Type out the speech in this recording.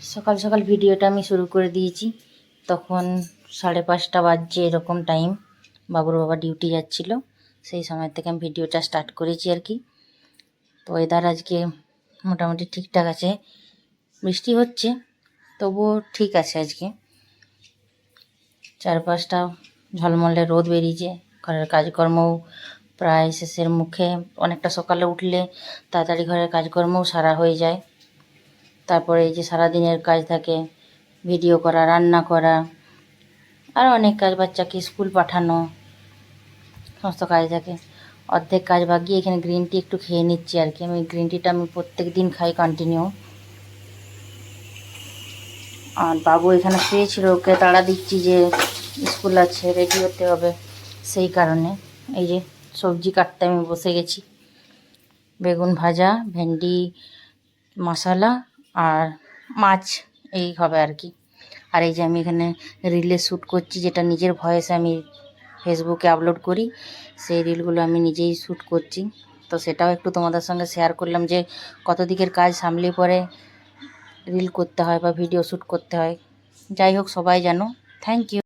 সকাল সকাল ভিডিওটা আমি শুরু করে দিয়েছি। তখন 5:30 বাজছে এরকম টাইম। বাবুর বাবা ডিউটি যাচ্ছিল, সেই সময় থেকে আমি ভিডিওটা স্টার্ট করেছি আর কি। তো ওয়েদার আজকে মোটামুটি ঠিকঠাক আছে, বৃষ্টি হচ্ছে তবুও ঠিক আছে। আজকে চারপাশটা ঝলমলে রোদ বেরিয়েছে, ঘরের কাজকর্মও প্রায় শেষের মুখে। অনেকটা সকালে উঠলে তাড়াতাড়ি ঘরের কাজকর্মও সারা হয়ে যায়। তারপরে এই যে সারাদিনের কাজ থাকে, ভিডিও করা, রান্না করা, আর অনেক কাজ, বাচ্চাকে স্কুল পাঠানো, সমস্ত কাজ থাকে। অর্ধেক কাজ বাগিয়ে এখানে গ্রিন টি একটু খেয়ে নিচ্ছি আর কি। আমি গ্রিন টিটা আমি প্রত্যেক দিন খাই কন্টিনিউ। আর বাবু এখানে শুয়েছিল, ওকে তাড়া দিচ্ছি যে স্কুল আছে, রেডি হতে হবে, সেই কারণে এই যে সবজি কাটতে আমি বসে গেছি। বেগুন ভাজা, ভেন্ডি মশলা আর মাছ, এই হবে আর কি। আর এই যে আমি এখানে রিলে শ্যুট করছি, যেটা নিজের ভয়েসে আমি ফেসবুকে আপলোড করি, সেই রিলগুলো আমি নিজেই শ্যুট করছি। তো সেটাও একটু তোমাদের সঙ্গে শেয়ার করলাম যে কত দিকের কাজ সামলে পরে রিল করতে হয় বা ভিডিও শ্যুট করতে হয়। যাই হোক, সবাই জানো। Thank you.